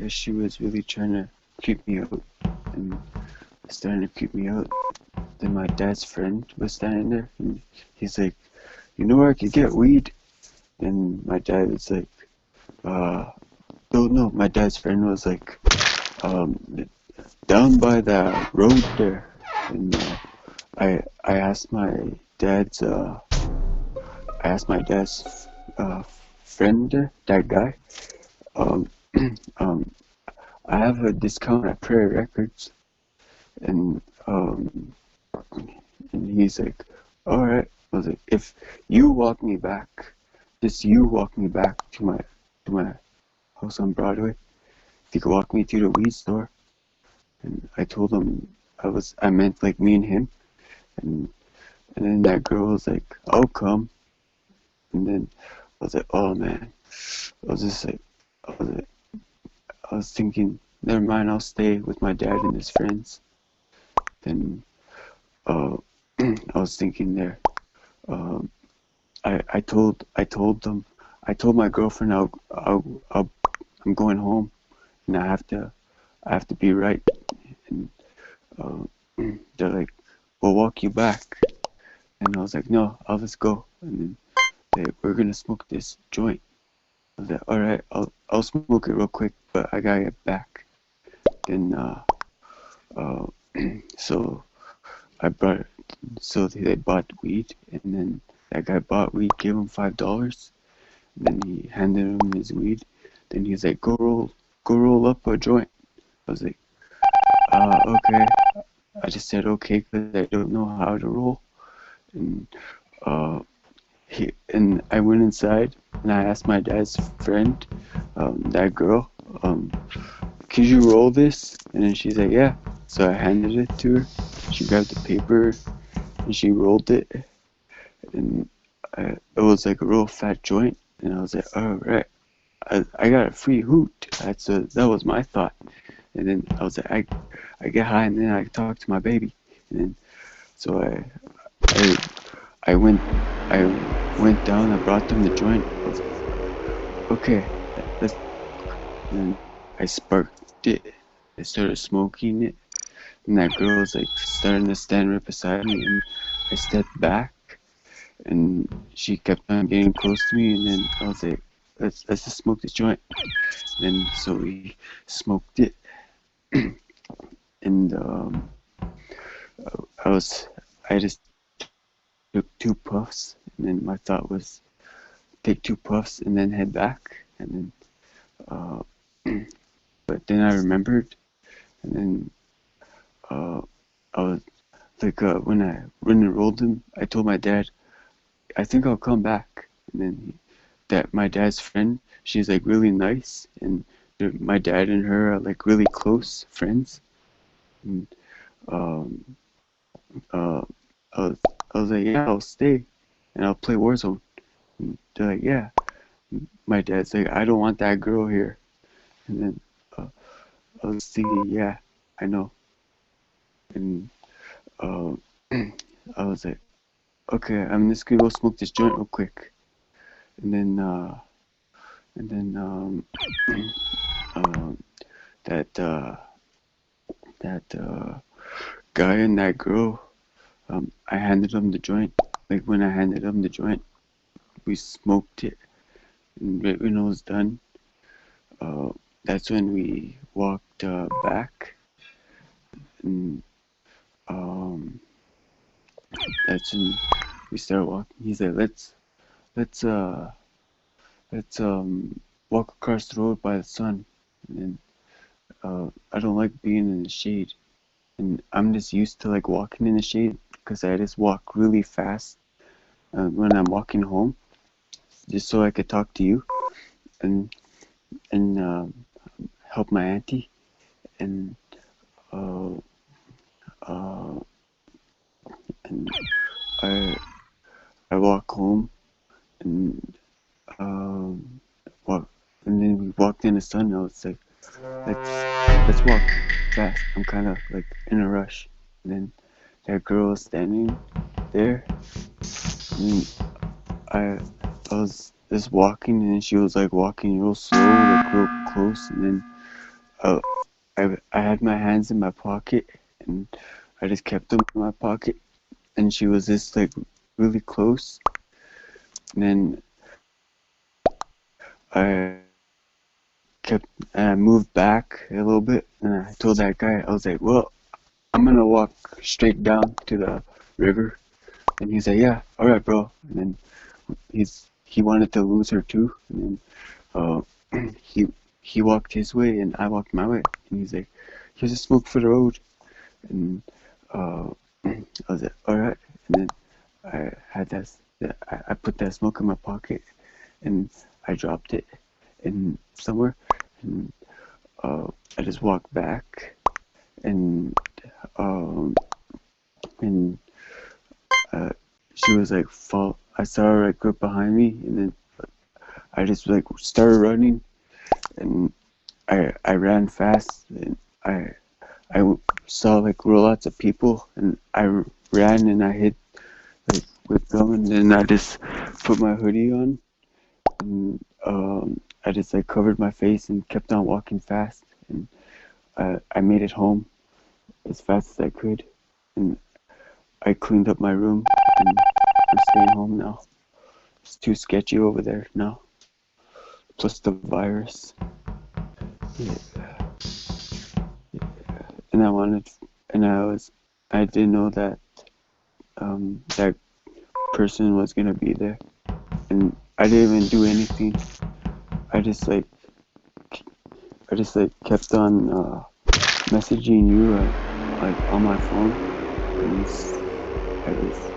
she was really trying to creep me out and starting to creep me out. Then my dad's friend was standing there and he's like, you know where I could get weed? And my dad was like, no, my dad's friend was like, um, down by the road there. And I asked my dad's uh, friend there, that guy, um, um, I have a discount at Prairie Records, and he's like, all right. I was like, if you walk me back, just you walk me back to my house on Broadway. If you could walk me to the weed store, and I told him I meant like me and him, and then that girl was like, I'll come, and then I was like, oh man, I was just like, I was like, I was thinking, never mind, I'll stay with my dad and his friends. Then uh, I was thinking there. Um, I told my girlfriend I'm going home and I have to be right. And uh, they're like, we'll walk you back. And I was like, no, I'll just go. And then we're gonna smoke this joint. I was like, all right, I'll smoke it real quick, but I gotta get back. Then uh, so I brought so they bought weed, and then that guy bought weed, gave him $5. Then he handed him his weed. Then he's like, go roll up a joint. I was like, okay. I just said okay because I don't know how to roll. And uh, and I went inside and I asked my dad's friend, that girl, could you roll this? And then she's like, yeah. So I handed it to her. She grabbed the paper and she rolled it. And it was like a real fat joint. And I was like, all right. I got a free hoot. That was my thought. And then I was like, I get high and then I talk to my baby. And then so I I went down. I brought them the joint. I was like, okay, let's. And I sparked it. I started smoking it, and that girl was like starting to stand right beside me, and I stepped back, and she kept on getting close to me, and then I was like, let's just smoke this joint. Then so we smoked it, and I was I just took 2 puffs, and then my thought was take 2 puffs and then head back, and then uh, but then I remembered, and then uh, I was like when I rolled him, I told my dad I think I'll come back, and then that my dad's friend, she's like really nice, and my dad and her are like really close friends, and um, uh, I was, I was like, yeah, I'll stay, and I'll play Warzone. And they're like, yeah. And my dad's like, I don't want that girl here. And then uh, I was thinking, yeah, I know. And uh, I was like, okay, I'm just gonna go smoke this joint real quick. And then and then um, that that guy and that girl, I handed them the joint. Like when I handed them the joint, we smoked it, and right when it was done, uh, that's when we walked back, and um, that's when we started walking. He's like, let's let's walk across the road by the sun. And then I don't like being in the shade, and I'm just used to like walking in the shade because I just walk really fast when I'm walking home, just so I could talk to you and and help my auntie. And uh, uh, and I I walk home and walk, and then we walked in the sun. And I was like, let's let's walk fast. I'm kind of like in a rush. And then that girl was standing there, and I I was just walking, and she was like walking real slow, like real close, and then uh, I had my hands in my pocket, and I just kept them in my pocket, and she was just like really close. And then I kept and I moved back a little bit, and I told that guy, I was like, well, I'm gonna walk straight down to the river. And he's like, yeah, all right, bro. And then he wanted to lose her too. And then he walked his way and I walked my way. And he's like, here's a smoke for the road. And uh, I was like, all right. And then I had I put that smoke in my pocket and I dropped it in somewhere. And I just walked back and um, and uh, she was like fall. I saw her like right behind me, and then I just like started running, and I ran fast, and I saw like lots of people, and I ran and I hid like with them, and then I just put my hoodie on, and I just like covered my face and kept on walking fast, and I made it home as fast as I could, and I cleaned up my room, and I'm staying home now. It's too sketchy over there now. Plus the virus. Yeah. And I wanted, and I didn't know that that person was gonna be there, and I didn't even do anything. I just like, I just like kept on messaging you like on my phone, and I just